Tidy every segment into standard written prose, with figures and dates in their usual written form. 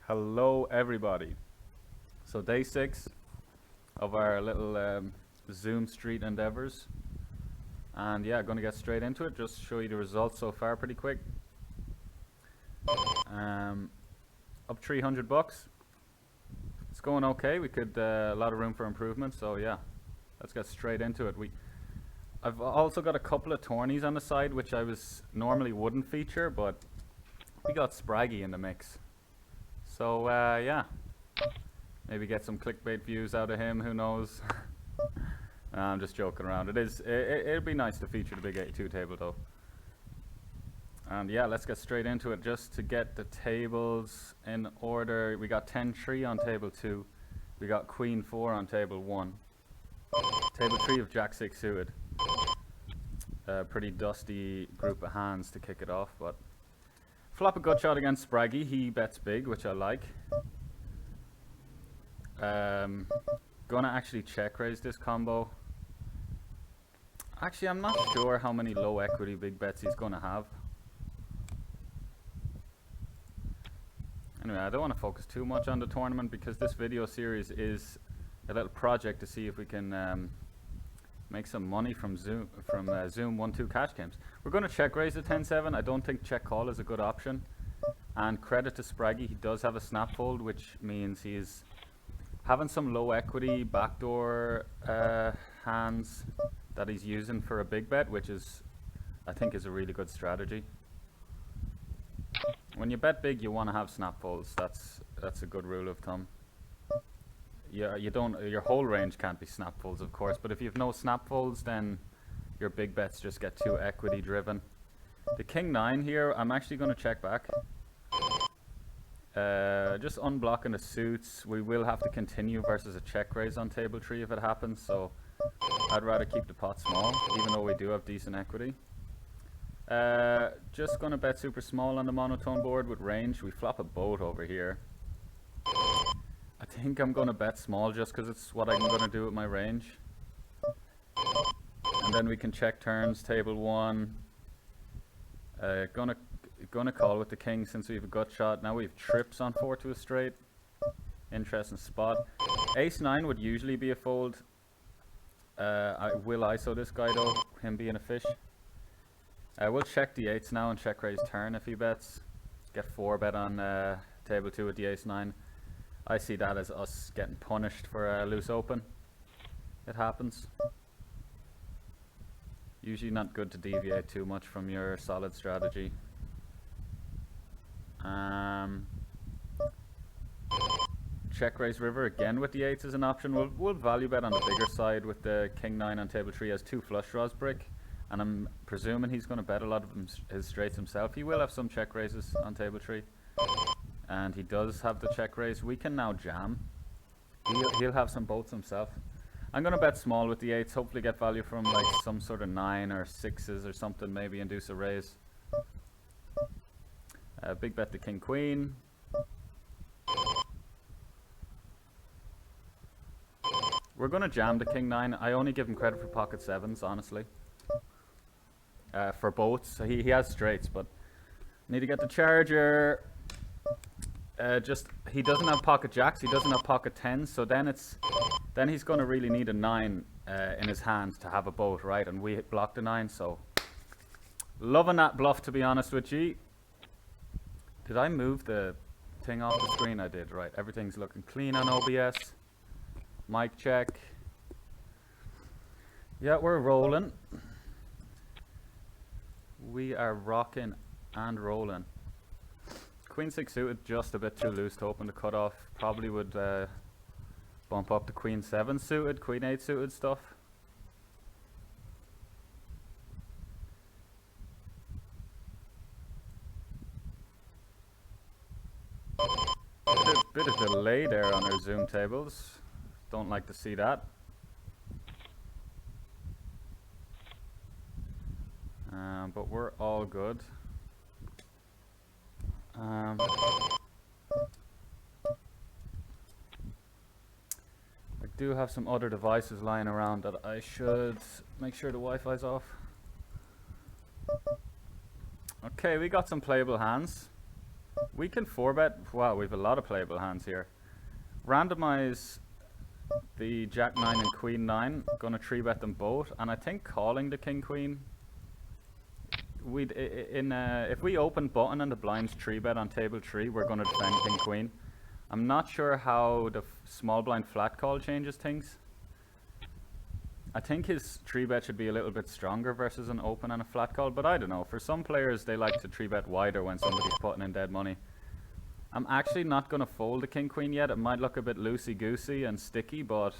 Hello everybody. So day 6 of our little Zoom Street endeavors, and yeah, going to get straight into it. Just show you the results so far pretty quick. Up 300 bucks. It's going okay. We could a lot of room for improvement, so yeah, let's get straight into it. I've also got a couple of tourneys on the side which I normally wouldn't feature, but we got Spraggy in the mix. So yeah, maybe get some clickbait views out of him, who knows. I'm just joking around. It'd be nice to feature the big 82 table though. And yeah, let's get straight into it. Just to get the tables in order, we got 10-3 on table 2. We got Queen 4 on table 1. Table 3 of Jack 6 suited. Pretty dusty group of hands to kick it off, but flop a gut shot against Spraggy. He bets big, which I like. Gonna actually check raise this combo. Actually, I'm not sure how many low equity big bets he's gonna have. Anyway, I don't want to focus too much on the tournament because this video series is a little project to see if we can make some money from Zoom 1-2 cash games. We're going to check raise the 10-7. I don't think check call is a good option. And credit to Spraggy, he does have a snap fold, which means he's having some low equity backdoor hands that he's using for a big bet, which I think is a really good strategy. When you bet big, you want to have snap folds. That's a good rule of thumb. Yeah, your whole range can't be snap folds, of course, but if you have no snap folds, then your big bets just get too equity driven. The King 9 here, I'm actually going to check back. Just unblocking the suits. We will have to continue versus a check raise on table 3 if it happens, so I'd rather keep the pot small, even though we do have decent equity. Just going to bet super small on the monotone board with range. We flop a boat over here. I think I'm going to bet small just because it's what I'm going to do with my range. And then we can check turns, table 1. Gonna call with the king since we have a gut shot. Now we have trips on 4 to a straight. Interesting spot. Ace 9 would usually be a fold. I will ISO this guy though, him being a fish. We'll check the 8s now and check raise turn if he bets. Get 4 bet on table 2 with the ace 9. I see that as us getting punished for a loose open. It happens. Usually not good to deviate too much from your solid strategy. Check raise river again with the 8s is an option. We'll value bet on the bigger side with the king 9 on table 3 as 2 flush draws brick. And I'm presuming he's going to bet a lot of his straights himself. He will have some check raises on table 3. And he does have the check raise. We can now jam. He'll have some boats himself. I'm going to bet small with the 8s. Hopefully get value from like some sort of 9 or 6s or something. Maybe induce a raise. Big bet the king queen. We're going to jam the king 9. I only give him credit for pocket 7s, honestly. For boats. So he has straights, but need to get the charger. He doesn't have pocket jacks, he doesn't have pocket 10s, so then he's going to really need a 9 in his hand to have a boat, right? And we blocked the 9, so loving that bluff, to be honest with you. Did I move the thing off the screen? I did, right. Everything's looking clean on OBS. Mic check. Yeah, we're rolling. We are rocking and rolling. Queen 6 suited, just a bit too loose to open the cutoff. Probably would bump up the Queen 7 suited, Queen 8 suited stuff. Bit of delay there on our Zoom tables. Don't like to see that. But we're all good. I do have some other devices lying around that I should make sure the Wi-Fi's off. Okay, we got some playable hands. We can 4-bet. Wow, we have a lot of playable hands here. Randomize the Jack 9 and Queen 9. Gonna 3-bet them both, and I think calling the King Queen. We'd if we open button and the blinds 3-bet on table 3, we're gonna defend King Queen. I'm not sure how the small blind flat call changes things. I think his 3-bet should be a little bit stronger versus an open and a flat call, but I don't know. For some players, they like to 3-bet wider when somebody's putting in dead money. I'm actually not going to fold the King Queen yet. It might look a bit loosey-goosey and sticky, but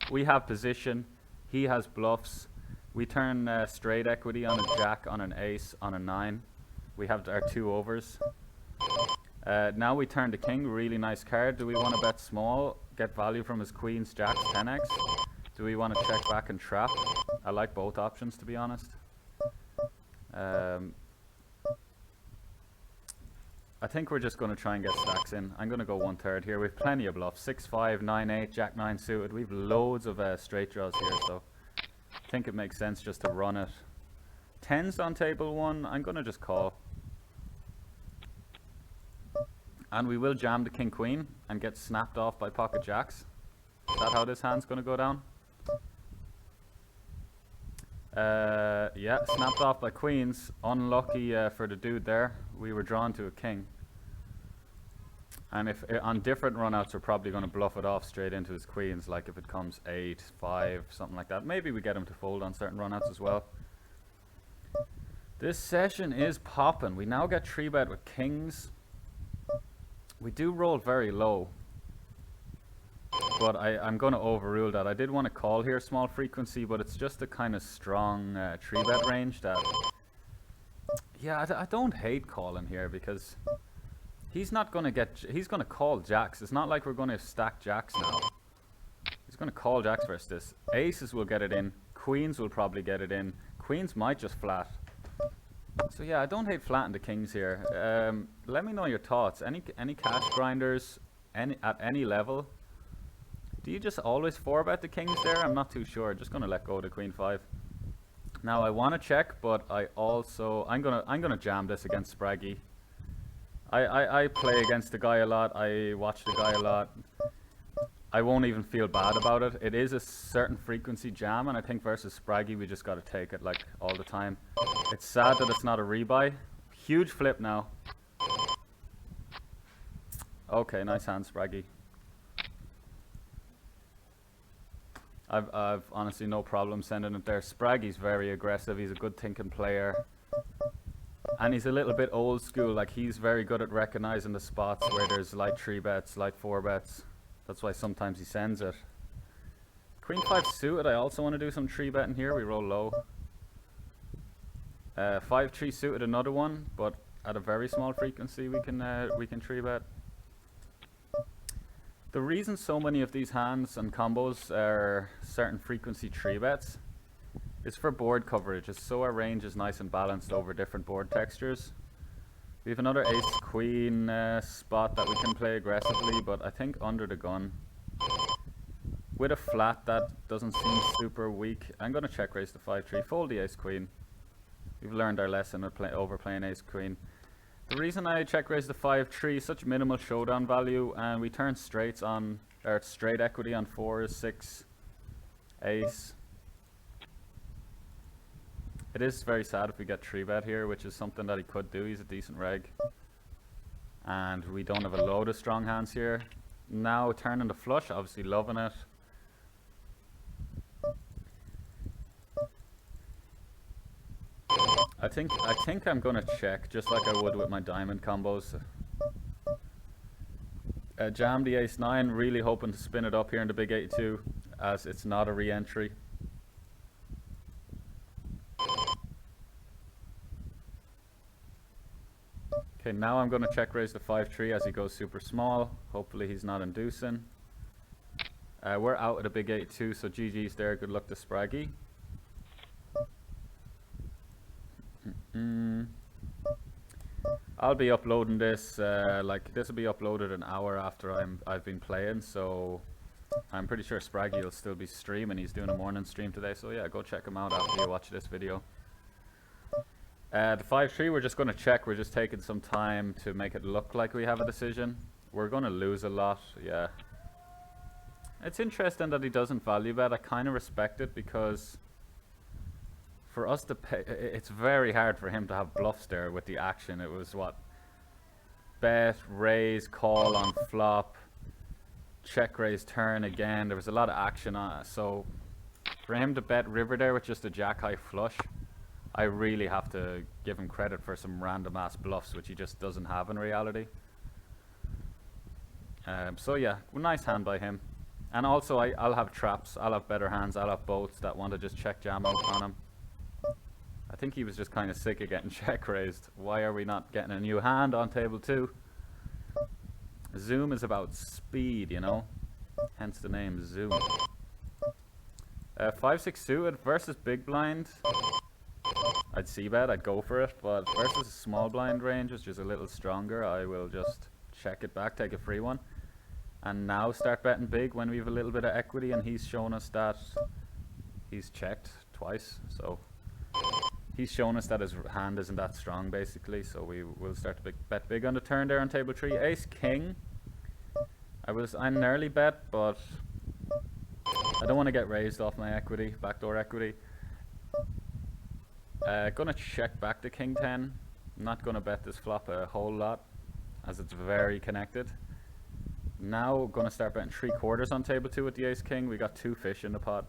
we have position. He has bluffs. We turn straight equity on a Jack, on an Ace, on a 9. We have our 2 overs. Now we turn the King. Really nice card. Do we want to bet small, get value from his Queens, Jacks, 10x? Do we want to check back and trap? I like both options, to be honest. I think we're just going to try and get stacks in. I'm going to go 1/3 here. We have plenty of bluffs. 6-5, 9-8, Jack 9 suited. We have loads of straight draws here, so I think it makes sense just to run it. 10s on table 1. I'm going to just call. And we will jam the King Queen and get snapped off by pocket Jacks. Is that how this hand's going to go down? Yeah, snapped off by Queens. Unlucky for the dude there. We were drawn to a King. And if on different runouts, we're probably going to bluff it off straight into his Queens, like if it comes 8, 5, something like that. Maybe we get him to fold on certain runouts as well. This session is popping. We now get 3-bet with Kings. We do roll very low, but I'm going to overrule that. I did want to call here small frequency, but it's just a kind of strong 3-bet range that... Yeah, I don't hate calling here because he's not going to get... He's going to call Jacks. It's not like we're going to stack Jacks now. He's going to call Jacks versus this. Aces will get it in. Queens will probably get it in. Queens might just flat. So yeah, I don't hate flatting the Kings here. Let me know your thoughts. Any cash grinders at any level? Do you just always 4-bet the Kings there? I'm not too sure. Just gonna let go of the Queen 5. Now I want to check, but I also I'm gonna jam this against Spraggy. I play against the guy a lot. I watch the guy a lot. I won't even feel bad about it. It is a certain frequency jam, and I think versus Spraggy we just got to take it like all the time. It's sad that it's not a rebuy. Huge flip now. Okay, nice hand, Spraggy. I've honestly no problem sending it there. Spraggy's very aggressive. He's a good thinking player. And he's a little bit old school. Like, he's very good at recognizing the spots where there's light 3-bets, light 4-bets. That's why sometimes he sends it. Queen 5 suited, I also want to do some 3-betting here. We roll low. 5-3 suited, another one, but at a very small frequency we can 3-bet. The reason so many of these hands and combos are certain frequency 3-bets is for board coverage. It's so our range is nice and balanced over different board textures. We have another ace-queen spot that we can play aggressively, but I think under the gun, with a flat, that doesn't seem super weak. I'm going to check raise the 5-3, fold the ace-queen. We've learned our lesson with overplaying ace-queen. The reason I check raise the 5-3, such minimal showdown value, and we turn straights on, or straight equity on 4s, 6, ace. It is very sad if we get 3-bet here, which is something that he could do. He's a decent reg. And we don't have a load of strong hands here. Now turning the flush, obviously loving it. I think I'm gonna check just like I would with my diamond combos. Jam the ace-9, really hoping to spin it up here in the big 82 as it's not a re-entry. Okay, now I'm going to check raise the 5-3 as he goes super small. Hopefully he's not inducing. We're out at a big 8-2, so GG's there. Good luck to Spraggy. I'll be uploading this, this will be uploaded an hour after I've been playing, so I'm pretty sure Spraggy will still be streaming. He's doing a morning stream today, so yeah, go check him out after you watch this video. The 5-3, we're just going to check. We're just taking some time to make it look like we have a decision. We're going to lose a lot, yeah. It's interesting that he doesn't value bet. I kind of respect it because for us to pay, it's very hard for him to have bluffs there with the action. It was what? Bet, raise, call on flop, check, raise, turn again. There was a lot of action on it. So for him to bet river there with just a jack high flush, I really have to give him credit for some random ass bluffs, which he just doesn't have in reality. So yeah, nice hand by him. And also I'll have traps, I'll have better hands, I'll have boats that want to just check jam out on him. I think he was just kind of sick of getting check raised. Why are we not getting a new hand on table 2? Zoom is about speed, you know, hence the name Zoom. 5-6 suited versus big blind. I'd see bet, I'd go for it, but versus a small blind range, which is a little stronger, I will just check it back, take a free one, and now start betting big when we have a little bit of equity, and he's shown us that he's checked twice, so he's shown us that his hand isn't that strong basically, so we will start to bet big on the turn there on table 3. Ace king, I nearly bet, but I don't want to get raised off my equity, backdoor equity. Gonna check back to king 10. I'm not gonna bet this flop a whole lot as it's very connected. Now gonna start betting 3/4 on table 2 with the ace king. We got 2 fish in the pot.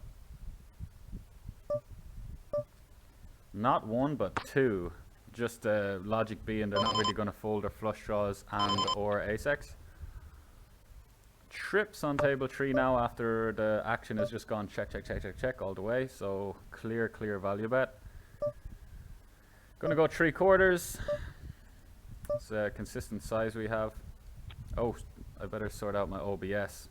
Not 1 but 2. Just logic being they're not really gonna fold their flush draws and or ace x. Trips on table 3 now after the action has just gone check, check, check, check, check all the way. So clear value bet. Gonna go 3/4. It's a consistent size we have. Oh, I better sort out my OBS.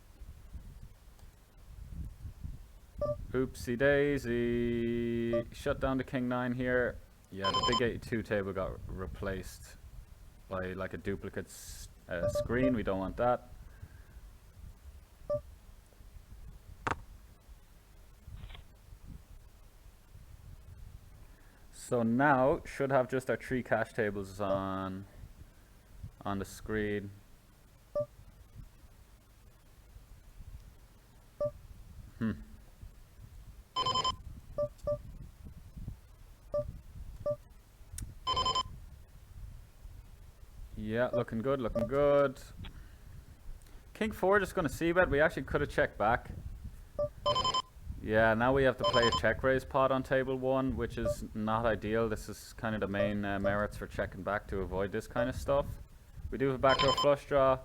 Oopsie daisy. Shut down the king 9 here. Yeah, the big 82 table got replaced by like a duplicate screen. We don't want that. So now should have just our 3 cash tables on the screen. Yeah, looking good, looking good. King 4 just gonna see bet. We actually could have checked back. Yeah, now we have to play a check raise pot on table 1, which is not ideal. This is kind of the main merits for checking back to avoid this kind of stuff. We do have a backdoor flush draw. And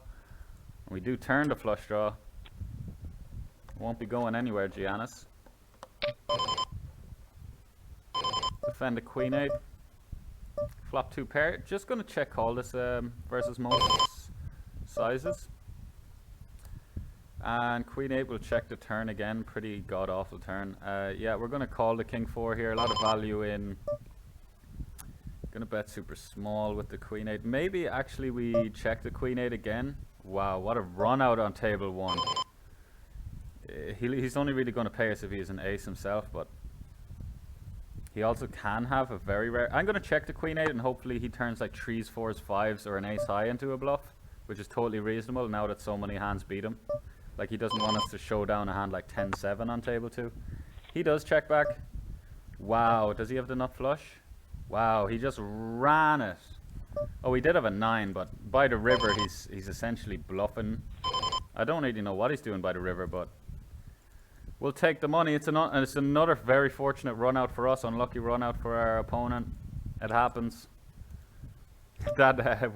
we do turn the flush draw. Won't be going anywhere, Giannis. Defend the queen 8. Flop 2 pair. Just going to check call this versus most sizes. And queen 8 will check the turn again. Pretty god awful turn. Yeah, we're going to call the king 4 here. A lot of value in. Going to bet super small with the queen 8. Maybe actually we check the queen 8 again. Wow, what a run out on table 1. He's only really going to pay us if he is an ace himself, but he also can have a very rare. I'm going to check the queen 8 and hopefully he turns like 3s, 4s, 5s or an ace high into a bluff, which is totally reasonable now that so many hands beat him. Like he doesn't want us to show down a hand like 10-7 on table 2. He does check back. Wow, does he have the nut flush? Wow, he just ran it. Oh, he did have a 9, but by the river he's essentially bluffing. I don't really know what he's doing by the river, but we'll take the money. It's another very fortunate run out for us, unlucky run out for our opponent. It happens. That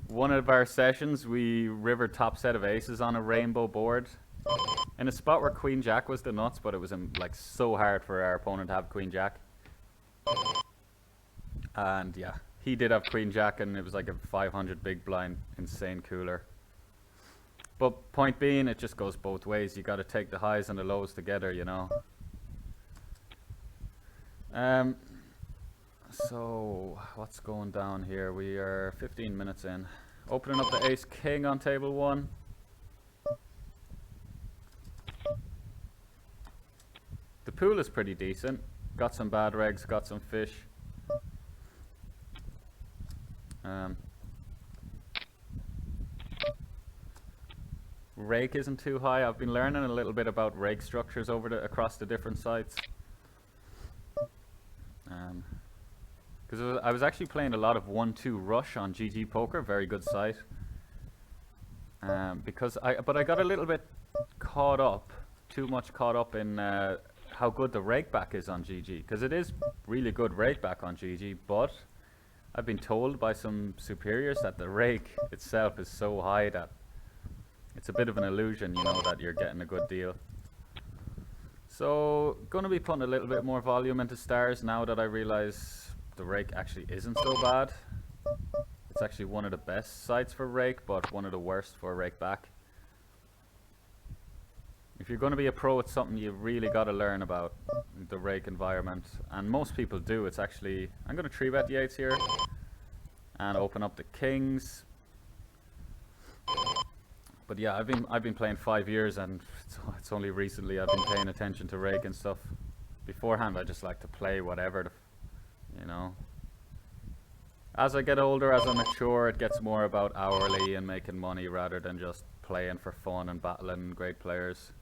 one of our sessions we river top set of aces on a rainbow board in a spot where queen jack was the nuts, but it was like so hard for our opponent to have queen jack. And yeah, he did have queen jack and it was like a 500 big blind, insane cooler. But point being, it just goes both ways. You got to take the highs and the lows together, you know. So what's going down here? We are 15 minutes in. Opening up the ace king on table 1. The pool is pretty decent. Got some bad regs, got some fish. Rake isn't too high. I've been learning a little bit about rake structures across the different sites. Because I was actually playing a lot of 1-2 Rush on GG Poker, very good site. But I got a little bit caught up, too much caught up in how good the rake back is on GG, because it is really good rake back on GG, but I've been told by some superiors that the rake itself is so high that it's a bit of an illusion, you know, that you're getting a good deal. So, gonna be putting a little bit more volume into stars now that I realize the rake actually isn't so bad. It's actually one of the best sites for rake, but one of the worst for rake back. If you're going to be a pro, it's something you really got to learn about, the rake environment, and most people do. It's actually, I'm going to 3-bet the 8s here and open up the kings. But yeah, I've been playing 5 years, and it's only recently I've been paying attention to rake and stuff. Beforehand, I just like to play whatever, you know. As I get older, as I mature, it gets more about hourly and making money rather than just playing for fun and battling great players.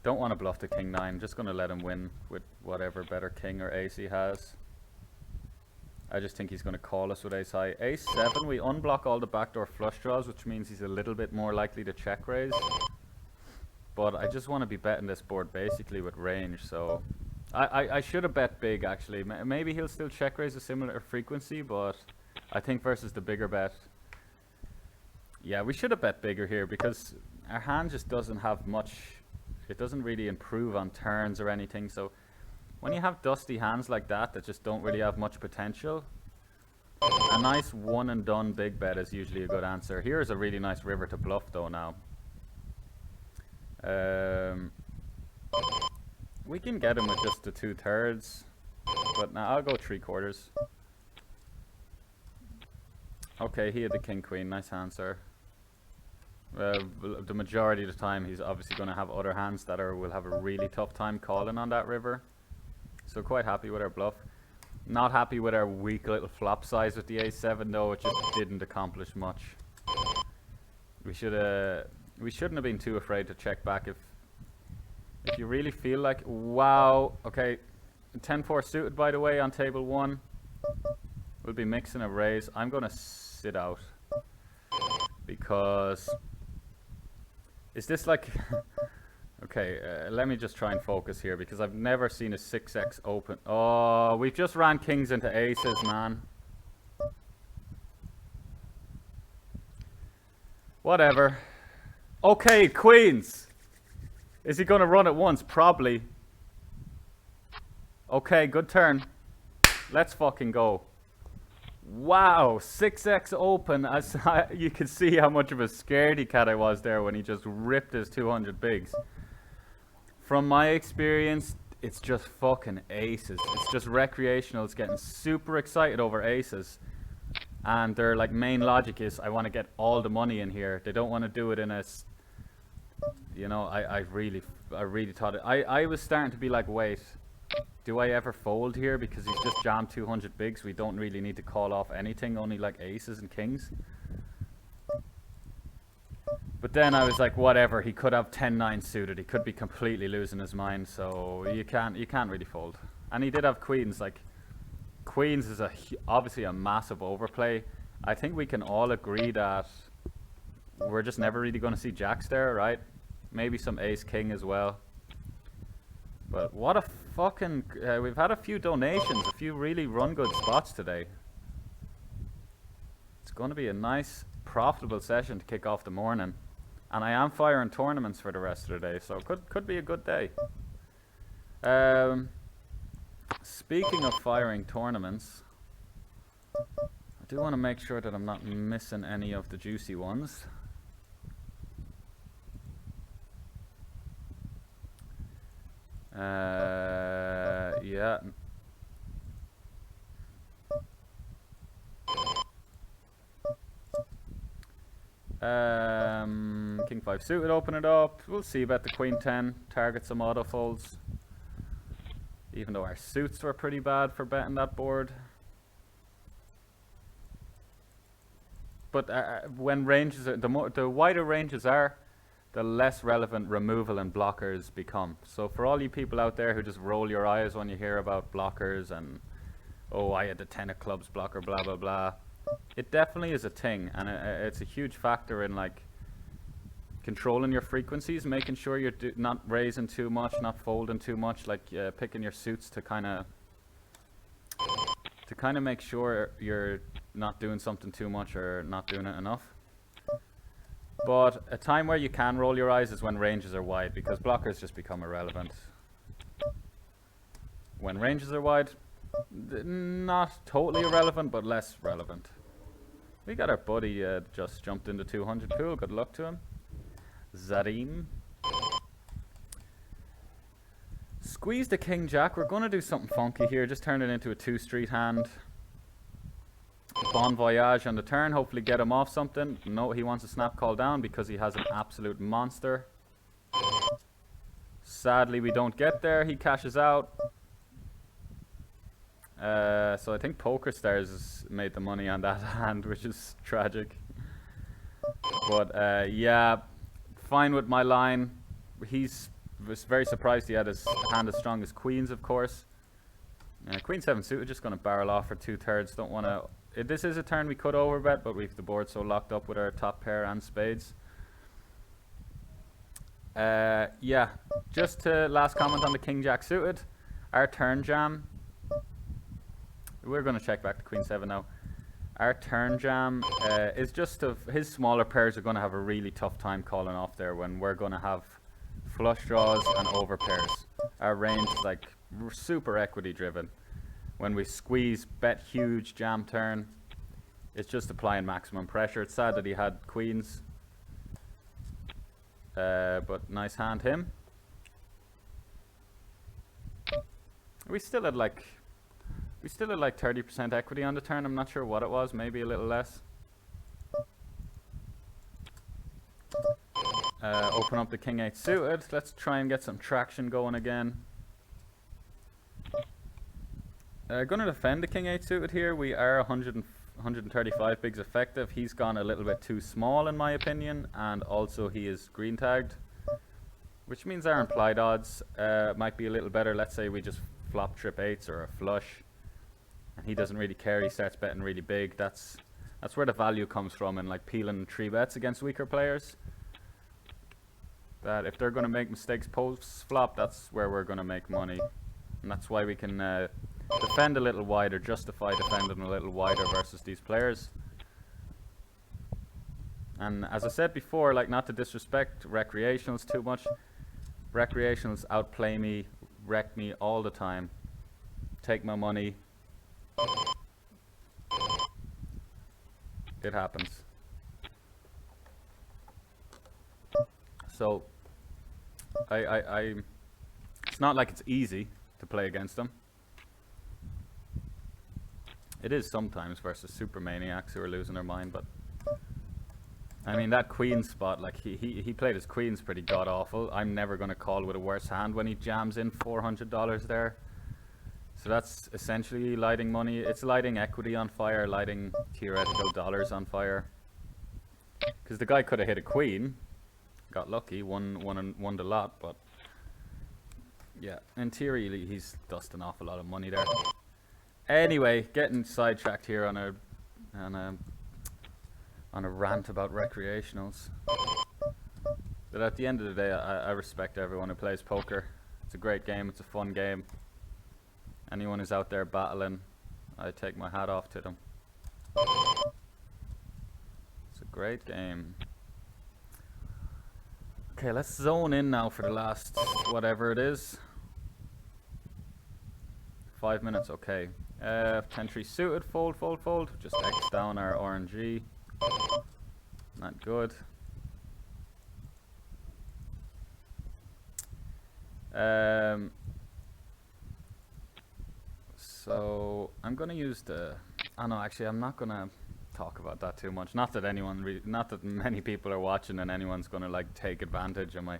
Don't want to bluff the king 9, just going to let him win with whatever better king or ace he has. I just think he's going to call us with ace high. Ace 7, we unblock all the backdoor flush draws, which means he's a little bit more likely to check raise. But I just want to be betting this board basically with range, so I should have bet big actually. Maybe he'll still check raise a similar frequency, but I think versus the bigger bet, yeah, we should have bet bigger here because our hand just doesn't have much. It doesn't really improve on turns or anything. So when you have dusty hands like that just don't really have much potential, a nice one and done big bet is usually a good answer. Here's a really nice river to bluff though now. We can get him with just the 2/3, but now I'll go 3/4. Okay, he had the king queen. Nice hand, sir. The majority of the time he's obviously going to have other hands that will have a really tough time calling on that river. So quite happy with our bluff. Not happy with our weak little flop size with the a7 though. It just didn't accomplish much. We shouldn't have been too afraid to check back if you really feel like, wow, okay, 10-4 suited by the way on table 1. We'll be mixing a raise. I'm going to sit out because is this like okay, let me just try and focus here because I've never seen a 6x open. Oh, we've just ran kings into aces, man. Whatever. Okay, queens. Is he going to run at once? Probably. Okay, good turn. Let's fucking go. Wow, 6x open. As you can see how much of a scaredy cat I was there when he just ripped his 200 bigs. From my experience, it's just fucking aces. It's just recreationals getting super excited over aces. And their like main logic is, I want to get all the money in here. They don't want to do it in a, you know, I really thought it. I was starting to be like, wait, do I ever fold here? Because he's just jammed 200 bigs. We don't really need to call off anything, only like aces and kings. But then I was like, whatever, he could have 10-9 suited. He could be completely losing his mind, so you can't really fold. And he did have queens. Like, queens is obviously a massive overplay. I think we can all agree that we're just never really going to see jacks there, right? Maybe some ace-king as well. But what a fucking... we've had a few donations, a few really run-good spots today. It's going to be a nice, profitable session to kick off the morning. And I am firing tournaments for the rest of the day, so it could be a good day. Speaking of firing tournaments, I do want to make sure that I'm not missing any of the juicy ones. Yeah. King 5 suited, open it up. We'll see about the queen 10. Target some auto folds. Even though our suits were pretty bad for betting that board. but when ranges are, the wider ranges are, the less relevant removal and blockers become. So for all you people out there who just roll your eyes when you hear about blockers and, oh, I had the 10 of clubs blocker, blah blah blah, it definitely is a thing, and it's a huge factor in like controlling your frequencies, making sure you're not raising too much, not folding too much, like picking your suits to kind of make sure you're not doing something too much or not doing it enough. But a time where you can roll your eyes is when ranges are wide, because blockers just become irrelevant. When ranges are wide, not totally irrelevant, but less relevant. We got our buddy just jumped into 200 pool. Good luck to him. Zadim. Squeeze the king jack. We're going to do something funky here. Just turn it into a 2-street hand. Bon voyage on the turn. Hopefully get him off something. No, he wants a snap call down because he has an absolute monster. Sadly, we don't get there. He cashes out. So I think Pokerstars made the money on that hand, which is tragic. But yeah, fine with my line. Was very surprised he had his hand as strong as queens, of course. Queen 7 suited, just going to barrel off for 2/3. Don't want to. This is a turn we could overbet, but we've the board so locked up with our top pair and spades. Yeah, just to last comment on the king jack suited. Our turn jam. We're going to check back to Queen 7 now. Our turn jam is just his smaller pairs are going to have a really tough time calling off there when we're going to have flush draws and over pairs. Our range is like super equity driven. When we squeeze, bet huge, jam turn, it's just applying maximum pressure. It's sad that he had queens, but nice hand him. We still had like 30% equity on the turn. I'm not sure what it was, maybe a little less. Open up the king 8 suited. Let's try and get some traction going again. Gonna defend the king 8 suited here. We are 135 bigs effective. He's gone a little bit too small in my opinion, and also he is green tagged, which means our implied odds might be a little better. Let's say we just flop trip 8s or a flush, and he doesn't really care. He starts betting really big. That's where the value comes from in like peeling 3 bets against weaker players. That if they're going to make mistakes post flop, that's where we're going to make money, and that's why we can defend a little wider, justify defending a little wider versus these players. And as I said before, like, not to disrespect recreationals too much, recreationals outplay me, wreck me all the time, take my money. It happens. So it's not like it's easy to play against them. It is sometimes versus super maniacs who are losing their mind, but I mean that queen spot, like he played his queens pretty god awful. I'm never going to call with a worse hand when he jams in $400 there. So that's essentially lighting money. It's lighting equity on fire, lighting theoretical dollars on fire. Because the guy could have hit a queen, got lucky, won the lot, but yeah, in theory he's dusted an awful lot of money there. Anyway, getting sidetracked here on a rant about recreationals. But at the end of the day, I respect everyone who plays poker. It's a great game, it's a fun game. Anyone who's out there battling, I take my hat off to them. It's a great game. Okay, let's zone in now for the last whatever it is. 5 minutes, okay. 10-3 suited, fold, fold, fold. Just X down our RNG. Not good. So I'm gonna use the. Oh no, actually, I'm not gonna talk about that too much. Not that anyone, not that many people are watching, and anyone's gonna like take advantage of my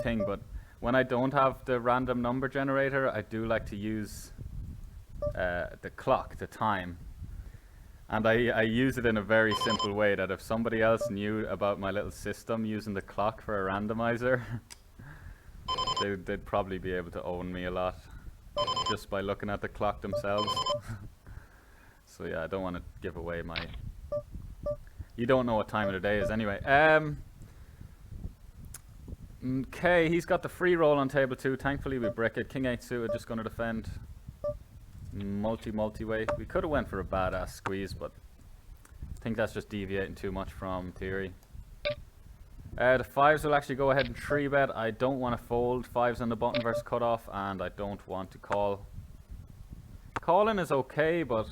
thing. But when I don't have the random number generator, I do like to use the clock, the time. And I use it in a very simple way, that if somebody else knew about my little system using the clock for a randomizer, they'd probably be able to own me a lot just by looking at the clock themselves. So yeah, I don't want to give away my... You don't know what time of the day is anyway. Okay, he's got the free roll on table 2. Thankfully we brick it. King 8 suited, just going to defend. Multi-way. We could have went for a badass squeeze, but I think that's just deviating too much from theory. The 5s will actually go ahead and 3-bet. I don't want to fold 5s on the button versus cutoff, and I don't want to call. Calling is okay, but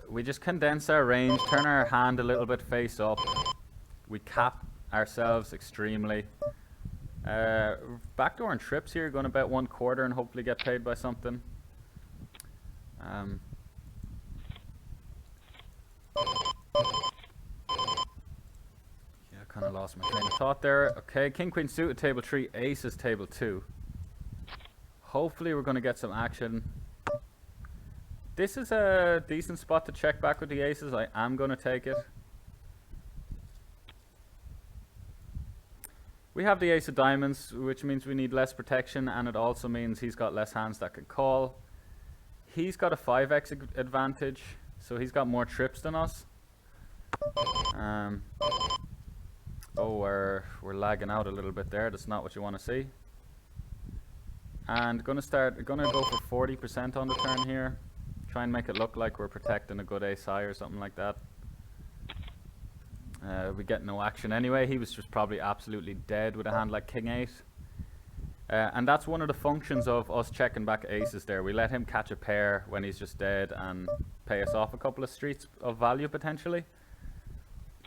we just condense our range, turn our hand a little bit face up. We cap ourselves extremely. Backdoor and trips here, going to bet 1/4 and hopefully get paid by something. Yeah, I kind of lost my train of thought there. Okay, king queen suited table 3, aces table 2. Hopefully we're going to get some action. This is a decent spot to check back with the aces. I am going to take it. We have the ace of diamonds, which means we need less protection, and it also means he's got less hands that can call. He's got a 5x advantage, so he's got more trips than us. Oh, we're lagging out a little bit there. That's not what you want to see. And gonna go for 40% on the turn here. Try and make it look like we're protecting a good ace high or something like that. We get no action anyway. He was just probably absolutely dead with a hand like king 8. And that's one of the functions of us checking back aces there. We let him catch a pair when he's just dead and pay us off a couple of streets of value potentially.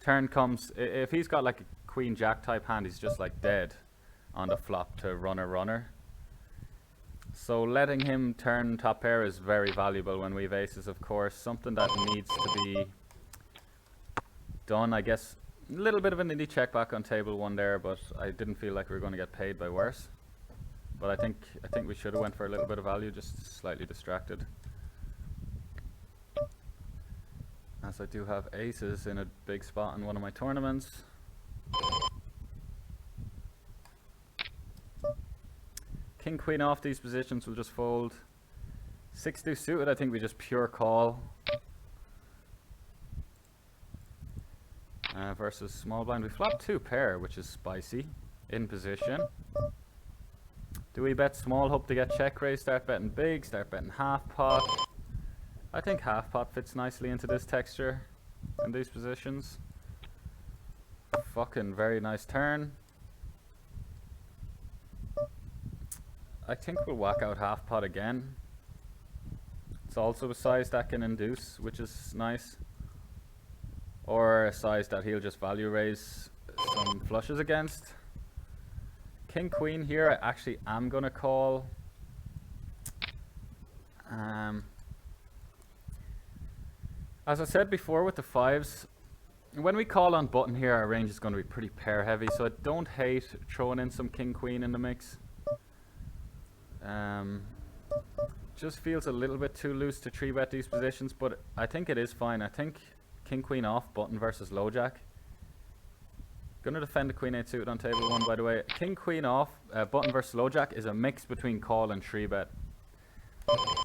Turn comes, if he's got like a queen jack type hand, he's just like dead on the flop to runner. So letting him turn top pair is very valuable when we have aces, of course. Something that needs to be done, I guess. A little bit of an indie check back on table 1 there, but I didn't feel like we were going to get paid by worse. But I think we should have went for a little bit of value, just slightly distracted. As I do have aces in a big spot in one of my tournaments. King queen off these positions will just fold. 6-2 suited, I think we just pure call. Versus small blind, we flop 2 pair, which is spicy. In position. Do we bet small, hope to get check raise, start betting big, start betting half pot? I think half pot fits nicely into this texture in these positions. Fucking very nice turn. I think we'll whack out half pot again. It's also a size that can induce, which is nice. Or a size that he'll just value raise some flushes against. King queen here, I actually am gonna call. As I said before with the 5s, when we call on button here, our range is going to be pretty pair heavy, so I don't hate throwing in some king queen in the mix. Just feels a little bit too loose to 3-bet these positions, but I think it is fine. I think king queen off button versus low jack. Gonna defend the queen 8 suited on table 1, by the way. King queen off button versus low jack is a mix between call and 3-bet,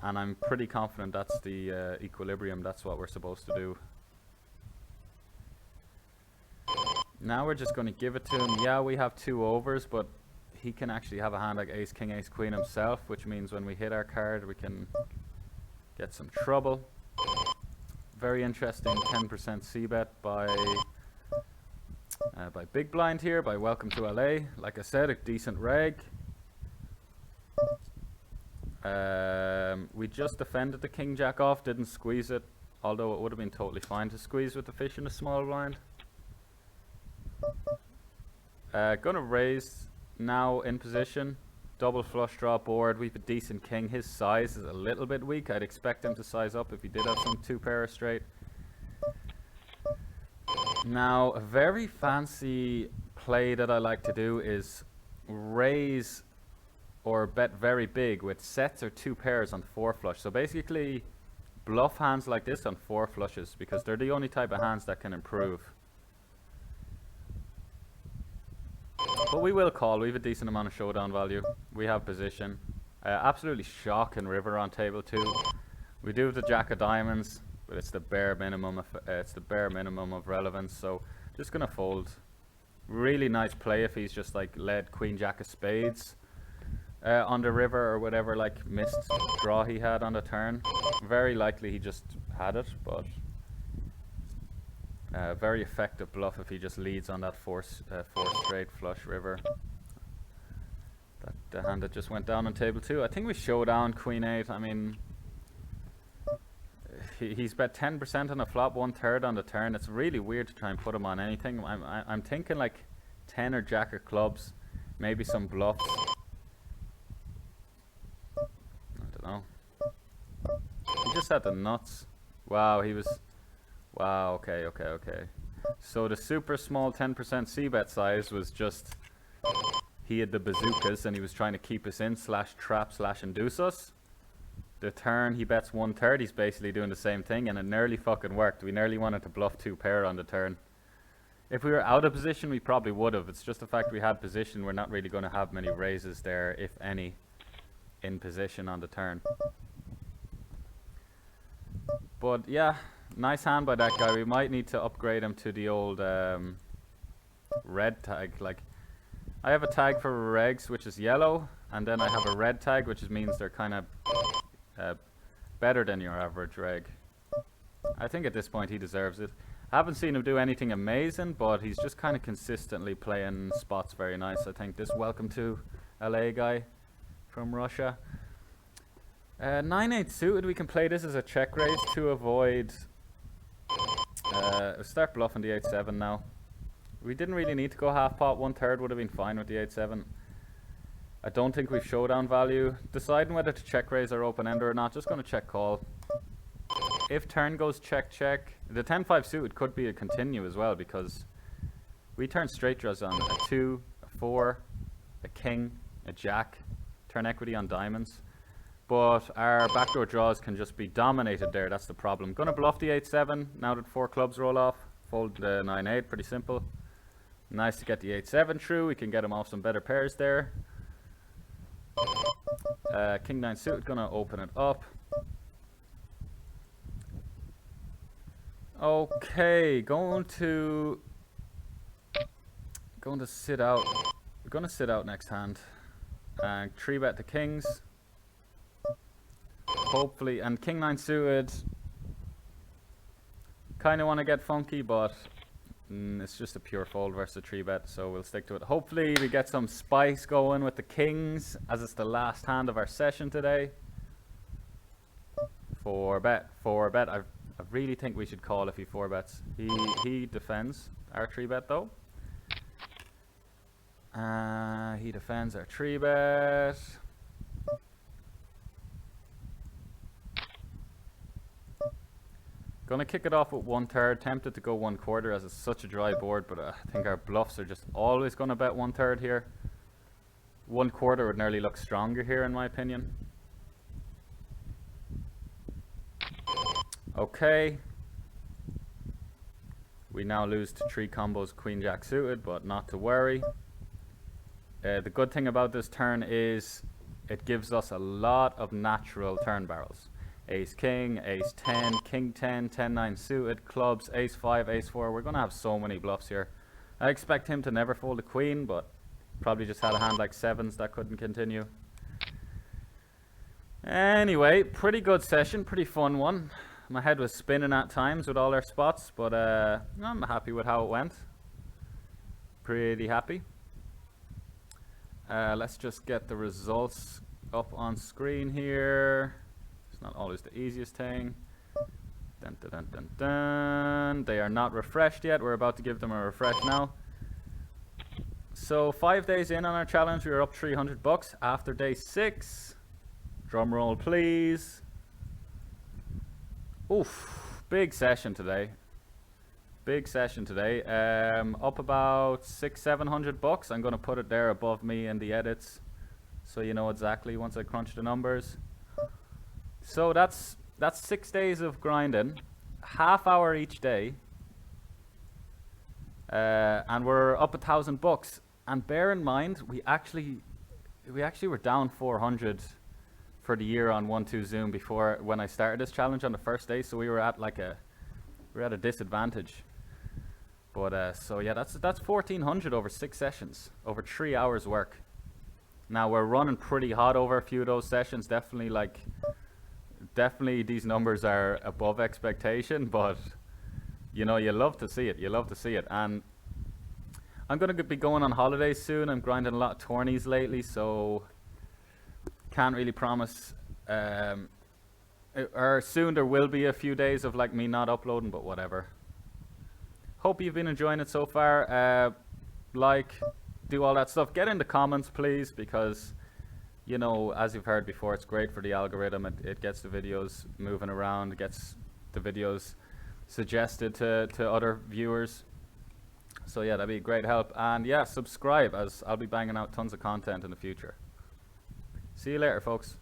and I'm pretty confident that's the equilibrium. That's what we're supposed to do. Now we're just going to give it to him. Yeah, we have 2 overs, but he can actually have a hand like ace king ace queen himself, which means when we hit our card we can get some trouble. Very interesting 10% c-bet by big blind here, by Welcome to LA. Like I said, a decent reg. We just defended the king jack off, didn't squeeze it, although it would have been totally fine to squeeze with the fish in a small blind. Gonna raise now in position. Double flush draw board. We have a decent king. His size is a little bit weak. I'd expect him to size up if he did have some 2 pair straight. Now, a very fancy play that I like to do is raise or bet very big with sets or 2 pairs on 4 flush. So basically, bluff hands like this on 4 flushes because they're the only type of hands that can improve. But we will call. We have a decent amount of showdown value. We have position. Absolutely shocking river on table 2. We do have the jack of diamonds, but it's the bare minimum of relevance. So just gonna fold. Really nice play if he's just like led queen jack of spades on the river or whatever like missed draw he had on the turn. Very likely he just had it, but very effective bluff if he just leads on that 4 straight flush river. That the hand that just went down on table 2. I think we show down queen 8. I mean, he's bet 10% on a flop, 1/3 on the turn. It's really weird to try and put him on anything. I'm thinking like 10 or jack of clubs, maybe some bluffs. I don't know. He just had the nuts. Wow, he was. Wow. Okay. So the super small 10% c-bet size was just he had the bazookas and he was trying to keep us in / trap / induce us. The turn he bets 1/3, he's basically doing the same thing, and it nearly fucking worked. We nearly wanted to bluff 2 pair on the turn. If we were out of position, we probably would have. It's just the fact we had position. We're not really going to have many raises there, if any, in position on the turn. But yeah, nice hand by that guy. We might need to upgrade him to the old red tag. Like, I have a tag for regs, which is yellow, and then I have a red tag, which means they're kind of better than your average reg. I think at this point he deserves it. I haven't seen him do anything amazing, but he's just kind of consistently playing spots very nice. I think this welcome to LA guy from Russia. 9-8 suited, we can play this as a check raise to avoid start bluffing the 8-7 now. We didn't really need to go half pot. 1/3 would have been fine with the 8-7. I don't think we've showdown value. Deciding whether to check raise or open ender or not. Just going to check call. If turn goes check check, the 10-5 suited could be a continue as well, because we turn straight draws on a 2, a 4, a king, a jack, turn equity on diamonds. But our backdoor draws can just be dominated there. That's the problem. Gonna bluff the 8-7 now that 4 clubs roll off. Fold the 9-8. Pretty simple. Nice to get the 8-7 through. We can get him off some better pairs there. King 9 suited. Gonna open it up. Okay, going to sit out. We're gonna sit out next hand and 3-bet the kings. Hopefully, and king 9 suited. Kind of want to get funky, but it's just a pure fold versus a 3-bet, so we'll stick to it. Hopefully, we get some spice going with the kings, as it's the last hand of our session today. 4-bet. I really think we should call if he 4-bets. He defends our 3-bet though. He defends our 3-bet. Gonna kick it off with 1/3. Tempted to go 1/4 as it's such a dry board, but I think our bluffs are just always gonna bet 1/3 here. 1/4 would nearly look stronger here in my opinion. Okay. We now lose to 3 combos queen jack suited, but not to worry. The good thing about this turn is it gives us a lot of natural turn barrels. Ace king, ace 10, king 10, 10-9 suited, clubs, ace 5, ace 4. We're going to have so many bluffs here. I expect him to never fold a queen, but probably just had a hand like 7s that couldn't continue. Anyway, pretty good session, pretty fun one. My head was spinning at times with all our spots, but I'm happy with how it went. Pretty happy. Let's just get the results up on screen here. It's not always the easiest thing. Dun, dun, dun, dun, dun. They are not refreshed yet. We're about to give them a refresh now. So 5 days in on our challenge, we are up 300 bucks after day 6. Drum roll, please. Oof, big session today. Big session today. Up about 600-700 bucks. I'm gonna put it there above me in the edits, so you know exactly once I crunch the numbers. So that's that's 6 days of grinding, half hour each day, and we're up $1,000. And bear in mind, we actually were down 400 for the year on 1-2 Zoom before when I started this challenge on the first day. So we were at a disadvantage. But so yeah, that's 1,400 over 6 sessions, over 3 hours work. Now we're running pretty hot over a few of those sessions. Definitely these numbers are above expectation, but you know, you love to see it. You love to see it. And I'm gonna be going on holidays soon. I'm grinding a lot of tourneys lately, so can't really promise. Or soon there will be a few days of like me not uploading, but whatever. Hope you've been enjoying it so far. Do all that stuff. Get in the comments, please, because, you know, as you've heard before, it's great for the algorithm. It gets the videos moving around. It gets the videos suggested to other viewers. So yeah, that'd be a great help. And yeah, subscribe, as I'll be banging out tons of content in the future. See you later, folks.